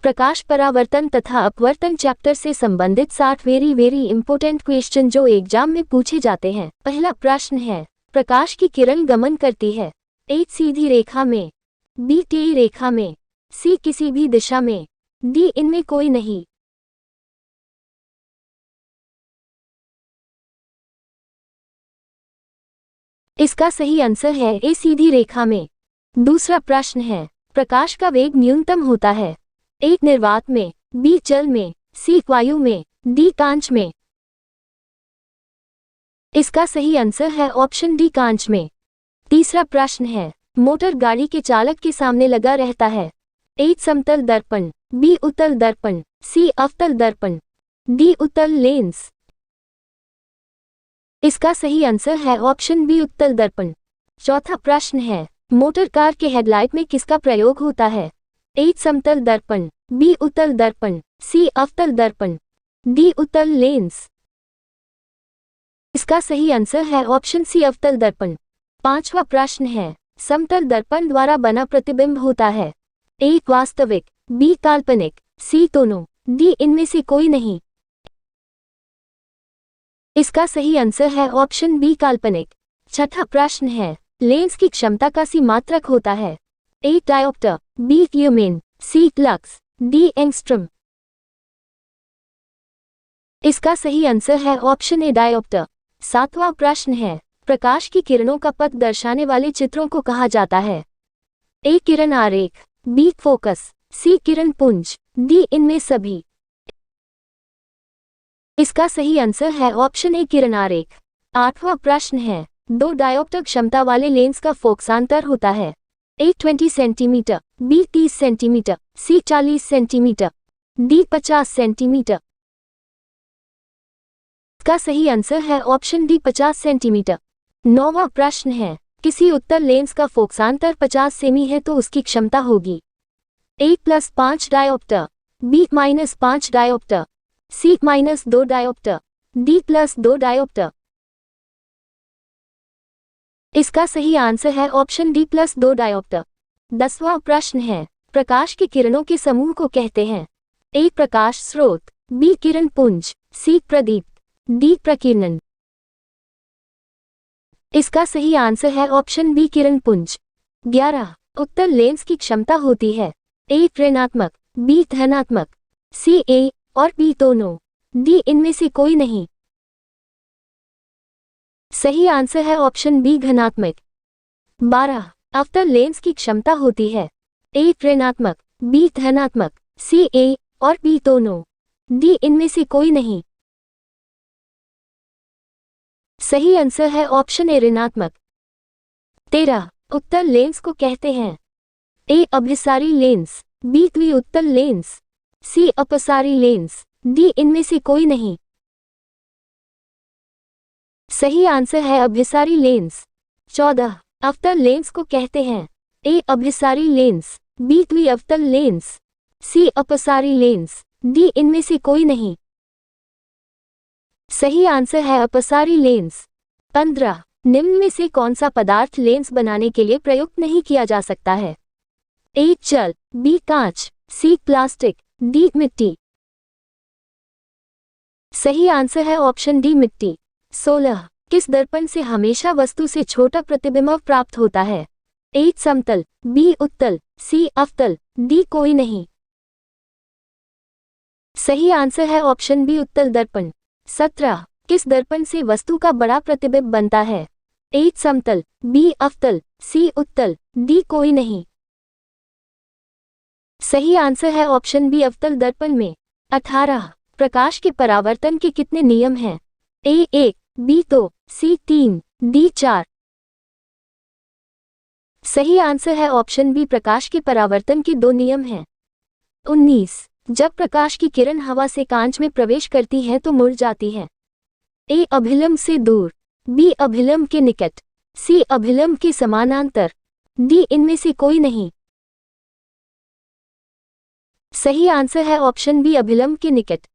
प्रकाश परावर्तन तथा अपवर्तन चैप्टर से संबंधित 60 वेरी इंपॉर्टेंट क्वेश्चन जो एग्जाम में पूछे जाते हैं। पहला प्रश्न है, प्रकाश की किरण गमन करती है ए सीधी रेखा में, बी टेढ़ी रेखा में, सी किसी भी दिशा में, डी इनमें कोई नहीं। इसका सही आंसर है ए सीधी रेखा में। दूसरा प्रश्न है, प्रकाश का वेग न्यूनतम होता है ए निर्वात में, बी जल में, सी वायु में, डी कांच में। इसका सही आंसर है ऑप्शन डी कांच में। तीसरा प्रश्न है, मोटर गाड़ी के चालक के सामने लगा रहता है ए समतल दर्पण, बी उत्तल दर्पण, सी अवतल दर्पण, डी उत्तल लेंस। इसका सही आंसर है ऑप्शन बी उत्तल दर्पण। चौथा प्रश्न है, मोटर कार के हेडलाइट में किसका प्रयोग होता है ए समतल दर्पण, बी उत्तल दर्पण, सी अवतल दर्पण, डी उत्तल लेंस। इसका सही आंसर है ऑप्शन सी अवतल दर्पण। पांचवा प्रश्न है, समतल दर्पण द्वारा बना प्रतिबिंब होता है ए वास्तविक, बी काल्पनिक, सी दोनों, डी इनमें से कोई नहीं। इसका सही आंसर है ऑप्शन बी काल्पनिक। छठा प्रश्न है, लेंस की क्षमता का सी मात्रक होता है ए डायोप्टर, बी ल्यूमेन, सी लक्स, डी एंगस्ट्रम। इसका सही आंसर है ऑप्शन ए डायोप्टर। सातवां प्रश्न है, प्रकाश की किरणों का पथ दर्शाने वाले चित्रों को कहा जाता है ए किरण आरेख, बी फोकस, सी किरण पुंज, डी इनमें सभी। इसका सही आंसर है ऑप्शन ए किरण आरेख। आठवां प्रश्न है, दो डायोप्टर क्षमता वाले लेंस का फोकसांतर होता है ए 20 सेंटीमीटर, बी 30 सेंटीमीटर, सी 40 सेंटीमीटर, डी 50 सेंटीमीटर। इसका सही आंसर है ऑप्शन डी 50 सेंटीमीटर। नौवां प्रश्न है, किसी उत्तल लेंस का फोकसांतर 50 सेमी है तो उसकी क्षमता होगी ए +5 डायोप्टर, बी -5 डायोप्टर, सी -2 डायोप्टर, डी +2 डायोप्टर। इसका सही आंसर है ऑप्शन डी +2 डायोप्टर। 10वां प्रश्न है, प्रकाश की किरणों के समूह को कहते हैं ए प्रकाश स्रोत, बी किरण पुंज, सी प्रदीप, डी प्रकीर्णन। इसका सही आंसर है ऑप्शन बी किरण पुंज। 11, उत्तल लेंस की क्षमता होती है ए ऋणात्मक, बी धनात्मक, सी ए और बी दोनों, डी इनमें से कोई नहीं। सही आंसर है ऑप्शन बी धनात्मक। 12, अवतल लेंस की क्षमता होती है ए ऋणात्मक, बी धनात्मक, सी ए और बी दोनों, डी इनमें से कोई नहीं। सही आंसर है ऑप्शन ए ऋणात्मक। 13, उत्तल लेंस को कहते हैं ए अभिसारी लेंस, बी द्विउत्तल लेंस, सी अपसारी लेंस, डी इनमें से कोई नहीं। सही आंसर है अभिसारी लेंस। 14, अवतल लेंस को कहते हैं ए अभिसारी लेंस, बी द्विअवतल लेंस, सी अपसारी लेंस, डी इनमें से कोई नहीं। सही आंसर है अपसारी लेंस। 15, निम्न में से कौन सा पदार्थ लेंस बनाने के लिए प्रयुक्त नहीं किया जा सकता है ए जल, बी कांच, सी प्लास्टिक, डी मिट्टी। सही आंसर है ऑप्शन डी मिट्टी। 16, किस दर्पण से हमेशा वस्तु से छोटा प्रतिबिंब प्राप्त होता है ए समतल, बी उत्तल, सी अवतल, डी कोई नहीं। सही आंसर है ऑप्शन बी उत्तल दर्पण। 17, किस दर्पण से वस्तु का बड़ा प्रतिबिंब बनता है ए समतल, बी अवतल, सी उत्तल, डी कोई नहीं। सही आंसर है ऑप्शन बी अवतल दर्पण में। 18, प्रकाश के परावर्तन के कितने नियम हैं ए 1, बी 2, सी 3, डी 4। सही आंसर है ऑप्शन बी प्रकाश के परावर्तन के 2 नियम हैं। 19, जब प्रकाश की किरण हवा से कांच में प्रवेश करती है तो मुड़ जाती है ए अभिलंब से दूर, बी अभिलंब के निकट, सी अभिलंब के समानांतर, डी इनमें से कोई नहीं। सही आंसर है ऑप्शन बी अभिलंब के निकट।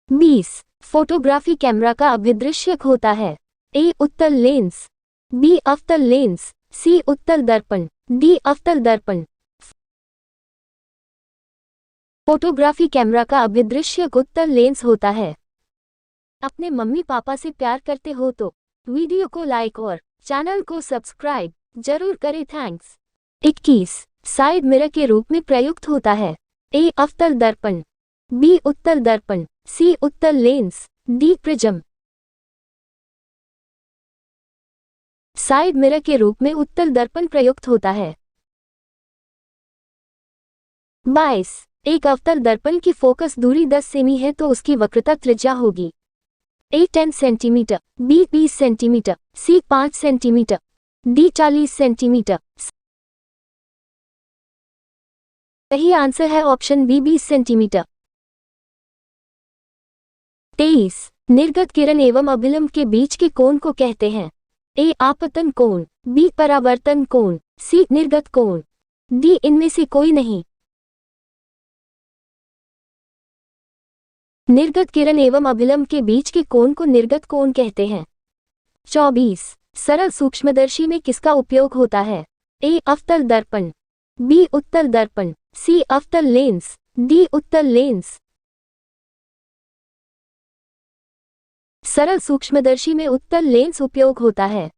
20, फोटोग्राफी कैमरा का अभिदृश्यक होता है ए उत्तल लेंस, बी अवतल लेंस, सी उत्तल दर्पण, डी अवतल दर्पण। फोटोग्राफी कैमरा का अभिदृश्य उत्तल लेंस होता है। अपने मम्मी पापा से प्यार करते हो तो वीडियो को लाइक और चैनल को सब्सक्राइब जरूर करें। थैंक्स। 21 साइड मिरर के रूप में प्रयुक्त होता है। ए अवतल दर्पण, बी उत्तल दर्पण, सी उत्तल lens, D prism. Side mirror के रूप में उत्तल दर्पण प्रयुक्त होता है। 22 एक अवतल दर्पण की फोकस दूरी 10 सेमी है तो उसकी वक्रता त्रिज्या होगी। ए 10 सेंटीमीटर, बी 20 सेंटीमीटर, सी 5 सेंटीमीटर, डी 40 सेंटीमीटर। सही आंसर है ऑप्शन बी 20 सेंटीमीटर। 23 निर्गत किरण एवं अभिलंब के बीच के कोण को कहते हैं। ए आपतन कोण, बी परावर्तन कोण, सी निर्गत कोण, डी इनमें से कोई नहीं। निर्गत किरण एवं अभिलंब के बीच के कोण को निर्गत कोण कहते हैं। 24 सरल सूक्ष्मदर्शी में किसका उपयोग होता है। ए अवतल दर्पण, बी उत्तल दर्पण, सी अवतल लेंस, डी उत्तल लेंस। सरल सूक्ष्मदर्शी में उत्तल लेंस उपयोग होता है।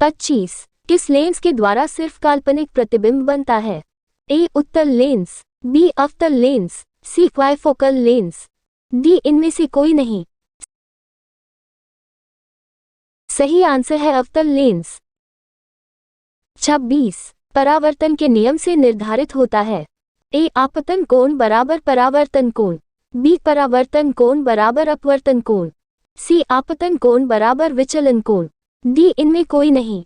25 किस लेंस के द्वारा सिर्फ काल्पनिक प्रतिबिंब बनता है। ए उत्तल लेंस, बी अवतल लेंस, सी क्वाइफोकल लेंस, डी इनमें से कोई नहीं। सही आंसर है अवतल लेंस। 26 परावर्तन के नियम से निर्धारित होता है। ए आपतन कोण बराबर परावर्तन कोण, बी परावर्तन कोण बराबर अपवर्तन कोण, सी आपतन कोण बराबर विचलन कोण, डी इनमें कोई नहीं।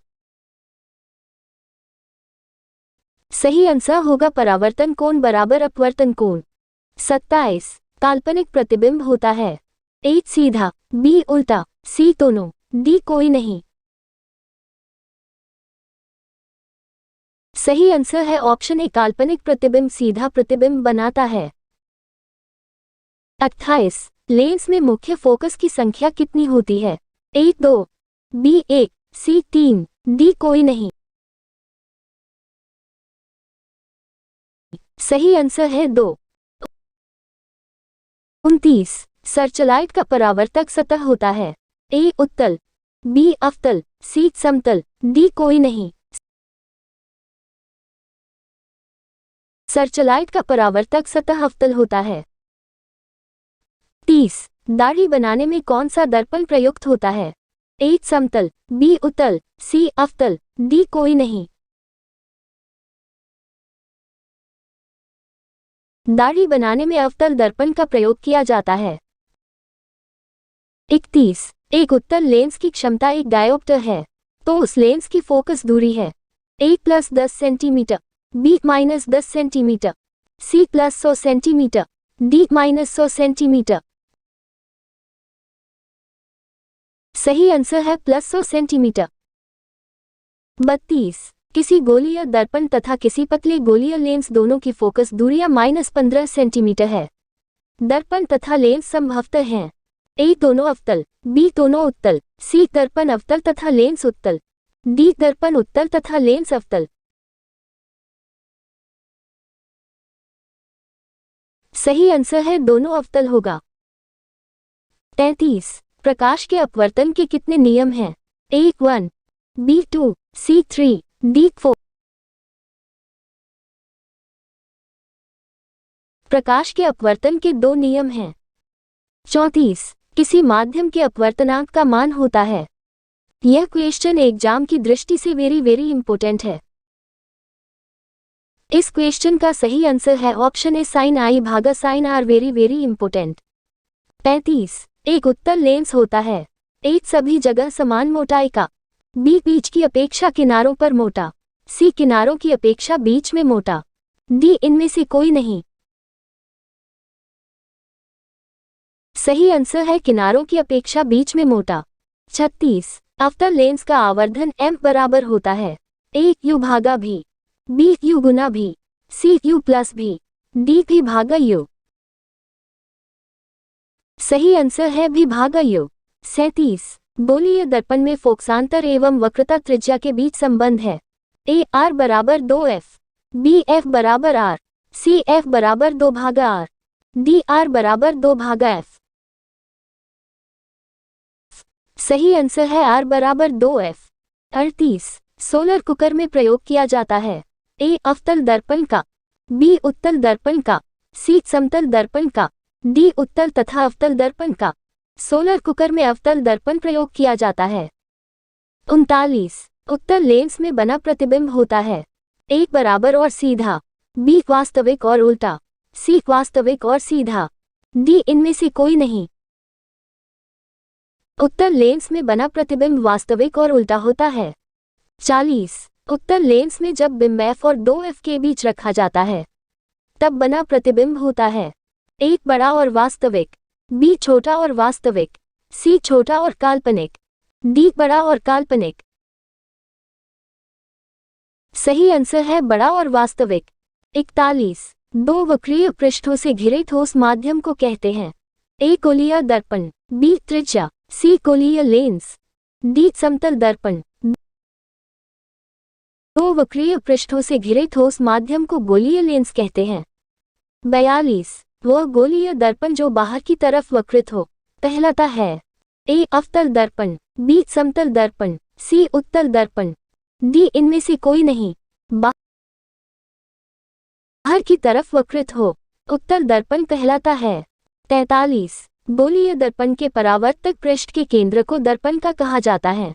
सही आंसर होगा परावर्तन कोण बराबर अपवर्तन कोण। 27 काल्पनिक प्रतिबिंब होता है। ए सीधा, बी उल्टा, सी दोनों, डी कोई नहीं। सही आंसर है ऑप्शन ए काल्पनिक प्रतिबिंब सीधा प्रतिबिंब बनाता है। 28 लेंस में मुख्य फोकस की संख्या कितनी होती है। ए 2, बी 1, सी 3, डी कोई नहीं। सही आंसर है 2। 29 सर्चलाइट का परावर्तक सतह होता है। ए उत्तल, बी अवतल, सी समतल, डी कोई नहीं। सर्चलाइट का परावर्तक सतह अवतल होता है। 30 दाढ़ी बनाने में कौन सा दर्पण प्रयुक्त होता है। ए समतल, बी उत्तल, सी अवतल, डी कोई नहीं। दाढ़ी बनाने में अवतल दर्पण का प्रयोग किया जाता है। 31 एक उत्तल लेंस की क्षमता 1 डायोप्टर है तो उस लेंस की फोकस दूरी है। A plus 10 centimetre, B minus 10 centimetre, C plus 100 centimetre, D minus 100 centimetre. सही आंसर है प्लस 100 सेंटीमीटर। 32 किसी गोलीय दर्पण तथा किसी पतले गोलीय लेंस दोनों की फोकस दूरियां -15 सेंटीमीटर है। दर्पण तथा लेंस संभवतः हैं। ए दोनों अवतल, बी दोनों उत्तल, सी दर्पण अवतल तथा लेंस उत्तल, डी दर्पण उत्तल तथा लेंस अवतल। सही आंसर है दोनों अवतल होगा। 33 प्रकाश के अपवर्तन के कितने नियम हैं। ए 1, बी 2, सी 3, डी 4। प्रकाश के अपवर्तन के 2 नियम हैं। 34 किसी माध्यम के अपवर्तनांक का मान होता है। यह क्वेश्चन एग्जाम की दृष्टि से वेरी इंपोर्टेंट है। इस क्वेश्चन का सही आंसर है ऑप्शन ए साइन आई भागा साइन आर वेरी इंपोर्टेंट। 35 एक उत्तल लेंस होता है। ए सभी जगह समान मोटाई का, बी बीच की अपेक्षा किनारों पर मोटा, सी किनारों की अपेक्षा बीच में मोटा, डी इनमें से कोई नहीं। सही आंसर है किनारों की अपेक्षा बीच में मोटा। 36 अवतल लेंस का आवर्धन m बराबर होता है। ए यू भागा भी, बी यू गुना भी, सी यू प्लस भी, डी भी भागा यू। सही आंसर है भी भागा यू। 37 गोलीय दर्पण में फोकसांतर एवं वक्रता त्रिज्या के बीच संबंध है। ए आर बराबर 2f, बी एफ बराबर आर, सी एफ बराबर 2 भागा आर, डी आर बराबर 2 भागा एफ। सही आंसर है आर बराबर 2 एफ। 38 सोलर कुकर में प्रयोग किया जाता है। ए अवतल दर्पण का, बी उत्तल दर्पण का, सी समतल दर्पण का, डी उत्तल तथा अवतल दर्पण का। सोलर कुकर में अवतल दर्पण प्रयोग किया जाता है। 39 उत्तल लेंस में बना प्रतिबिंब होता है। ए बराबर और सीधा, बी वास्तविक और उल्टा, सी वास्तविक और सीधा, डी इनमें से कोई नहीं। उत्तल लेंस में बना प्रतिबिंब वास्तविक और उल्टा होता है। 40 उत्तल लेंस में जब बिंब एफ और 2f के बीच रखा जाता है तब बना प्रतिबिंब होता है। एक बड़ा और वास्तविक, बी छोटा और वास्तविक, सी छोटा और काल्पनिक, डी बड़ा और काल्पनिक। सही आंसर है बड़ा और वास्तविक। 41 दो वक्रीय पृष्ठों से घिरे ठोस माध्यम को कहते हैं। ए गोलीय दर्पण, बी त्रिज्या, सी गोलीय लेंस, डी समतल दर्पण। दो वक्रीय पृष्ठों से घिरे ठोस माध्यम को गोलीय लेंस कहते हैं। 42 वह गोलीय दर्पण जो बाहर की तरफ वक्रित हो कहलाता है। ए अवतल दर्पण, बी समतल दर्पण, सी उत्तल दर्पण, डी इनमें से कोई नहीं। बाहर की तरफ वक्रित हो उत्तल दर्पण कहलाता है। 43 गोलीय दर्पण के परावर्तक पृष्ठ के केंद्र को दर्पण का कहा जाता है।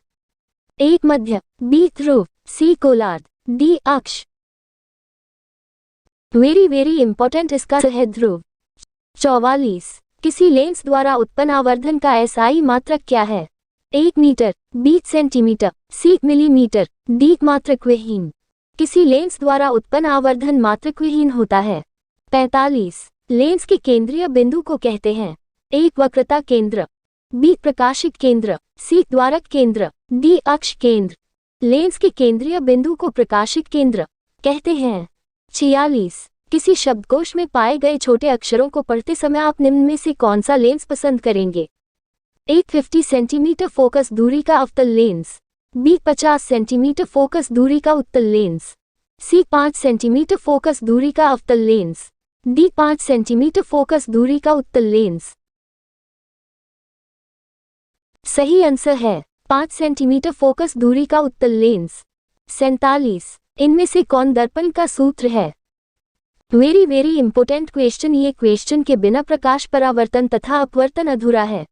एक मध्य, बी ध्रुव, सी गोलार्ध, डी अक्ष। वेरी इंपॉर्टेंट इसका है ध्रुव। 44 किसी लेंस द्वारा उत्पन्न आवर्धन का एसआई मात्रक क्या है। 1 मीटर, बी सेंटीमीटर, सी मिलीमीटर, डी मात्रकविहीन। किसी लेंस द्वारा उत्पन्न आवर्धन मात्रकविहीन होता है। 45 लेंस के केंद्रीय बिंदु को कहते हैं। एक वक्रता केंद्र, बी प्रकाशिक केंद्र, सी द्वारक केंद्र, डी अक्ष केंद्र। लेंस के केंद्रीय बिंदु को प्रकाशिक केंद्र कहते हैं। 46 किसी शब्दकोश में पाए गए छोटे अक्षरों को पढ़ते समय आप निम्न में से कौन सा लेंस पसंद करेंगे। 50 सेंटीमीटर फोकस दूरी का अवतल लेंस, बी 50 सेंटीमीटर फोकस दूरी का उत्तल लेंस, सी 5 सेंटीमीटर फोकस दूरी का अवतल लेंस, डी 5 सेंटीमीटर फोकस दूरी का उत्तल लेंस। सही आंसर है 5 सेंटीमीटर फोकस दूरी का उत्तल लेंस। 47 इनमें से कौन दर्पण का सूत्र है। Very important question. ये क्वेश्चन के बिना प्रकाश परावर्तन तथा अपवर्तन अधूरा है।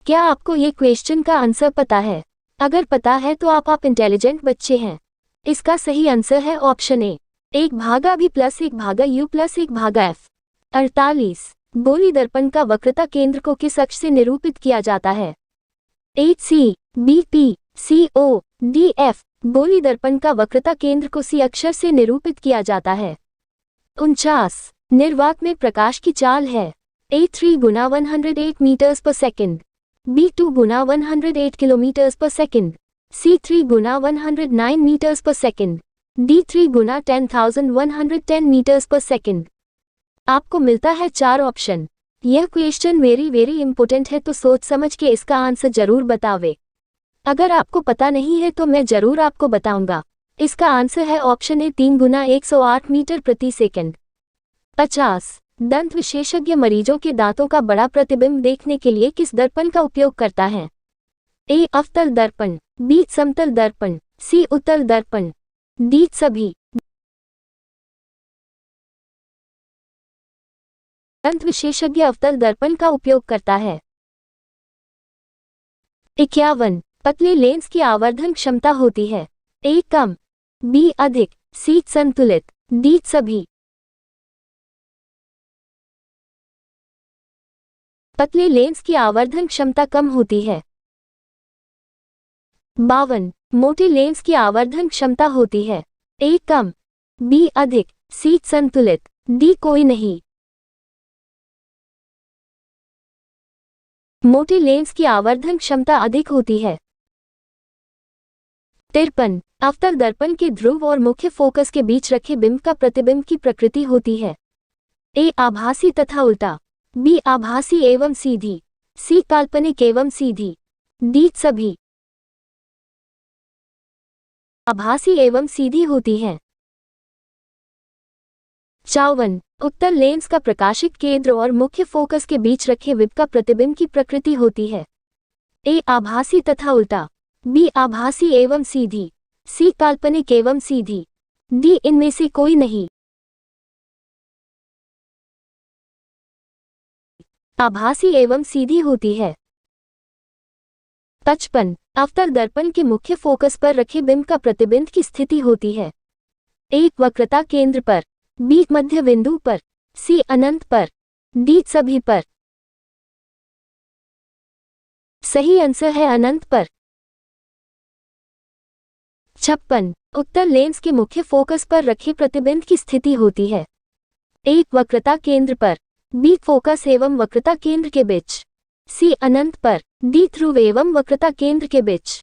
क्या आपको ये क्वेश्चन का आंसर पता है? अगर पता है तो आप इंटेलिजेंट बच्चे हैं। इसका सही आंसर है ऑप्शन ए, 1 भागा बी प्लस 1 भागा यू प्लस 1 भागा एफ। 48 गोली दर्पण का वक्रता केंद्र को किस अक्ष से निरूपित किया जाता है। 8 सी, बी पी, सी ओ, डी एफ। गोली दर्पण का वक्रता केंद्र को सी अक्षर से निरूपित किया जाता है। 49 निर्वात में प्रकाश की चाल है। A3 गुना 108 मीटर्स पर सेकंड, B2 गुना 108 किलोमीटर्स पर सेकंड, C3 गुना 109 मीटर्स पर सेकंड, D3 गुना 10,110 मीटर्स पर सेकंड। आपको मिलता है 4 ऑप्शन। यह क्वेश्चन वेरी इंपोर्टेंट है तो सोच समझ के इसका आंसर जरूर बतावे। अगर आपको पता नहीं है तो मैं जरूर आपको बताऊंगा। इसका आंसर है ऑप्शन ए, 3 गुना 108 मीटर प्रति सेकंड। 50 दंत विशेषज्ञ मरीजों के दांतों का बड़ा प्रतिबिंब देखने के लिए किस दर्पण का उपयोग करता है। ए अवतल दर्पण, बी समतल दर्पण, सी उत्तल दर्पण, डी सभी। दंत विशेषज्ञ अवतल दर्पण का उपयोग करता है। 51 पतले लेंस की आवर्धन क्षमता होती है। ए कम, बी अधिक, सी संतुलित, डी सभी। पतले लेंस की आवर्धन क्षमता कम होती है। 52 मोटे लेंस की आवर्धन क्षमता होती है। ए कम, बी अधिक, सी संतुलित, डी कोई नहीं। मोटे लेंस की आवर्धन क्षमता अधिक होती है। 53 अवतल दर्पण के ध्रुव और मुख्य फोकस के बीच रखे बिंब का प्रतिबिंब की प्रकृति होती है। ए आभासी तथा उल्टा, बी आभासी एवं सीधी, सी काल्पनिक एवं सीधी, डी सभी। आभासी एवं सीधी होती है। 54 उत्तर लेंस का प्रकाशिक केंद्र और मुख्य फोकस के बीच रखे विप का प्रतिबिंब की प्रकृति होती है। ए आभासी तथा उल्टा, बी आभासी एवं सीधी, सी काल्पनिक एवं सीधी, डी इनमें से कोई नहीं। आभासी एवं सीधी होती है। 55 अवतल दर्पण के मुख्य फोकस पर रखे बिंब का प्रतिबिंब की स्थिति होती है। एक वक्रता केंद्र पर, बी मध्य बिंदु पर, सी अनंत पर, डी सभी पर। सही आंसर है अनंत पर। 56 उत्तर लेंस के मुख्य फोकस पर रखे प्रतिबिंब की स्थिति होती है। एक वक्रता केंद्र पर, बी फोकस एवं वक्रता केंद्र के बीच, सी अनंत पर, डी ध्रुव एवं वक्रता केंद्र के बीच।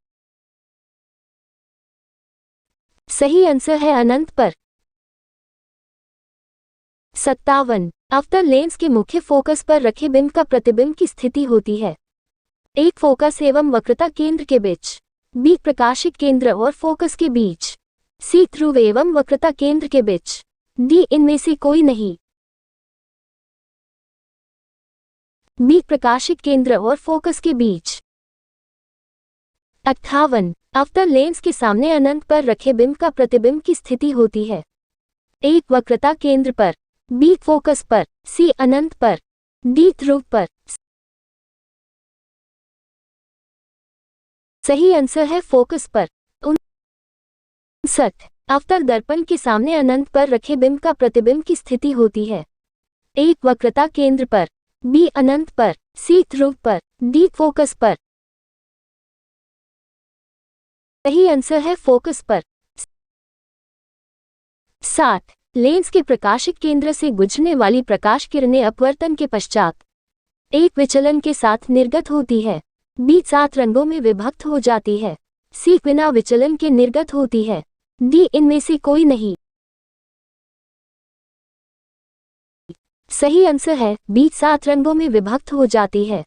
सही आंसर है अनंत पर। 57 अवतल लेंस के मुख्य फोकस पर रखे बिंब का प्रतिबिंब की स्थिति होती है। एक फोकस एवं वक्रता केंद्र के बीच, बी प्रकाशिक केंद्र और फोकस के बीच, सी ध्रुव एवं वक्रता केंद्र के बीच, डी इनमें से कोई नहीं। बी प्रकाशिक केंद्र और फोकस के बीच। 58 अवतल लेंस के सामने अनंत पर रखे बिंब का प्रतिबिंब की स्थिति होती है। एक वक्रता केंद्र पर, बी फोकस पर, सी अनंत पर, डी ध्रुव पर। सही आंसर है फोकस पर। 59 अवतल दर्पण के सामने अनंत पर रखे बिंब का प्रतिबिंब की स्थिति होती है। एक वक्रता केंद्र पर, बी अनंत पर, सी ध्रुव पर, डी फोकस पर। सही आंसर है फोकस पर। 60 लेंस के प्रकाशिक केंद्र से गुजरने वाली प्रकाश किरणें अपवर्तन के पश्चात एक विचलन के साथ निर्गत होती है, बी 7 रंगों में विभक्त हो जाती है, सी बिना विचलन के निर्गत होती है, डी इनमें से कोई नहीं। सही आंसर है बी 7 रंगों में विभक्त हो जाती है।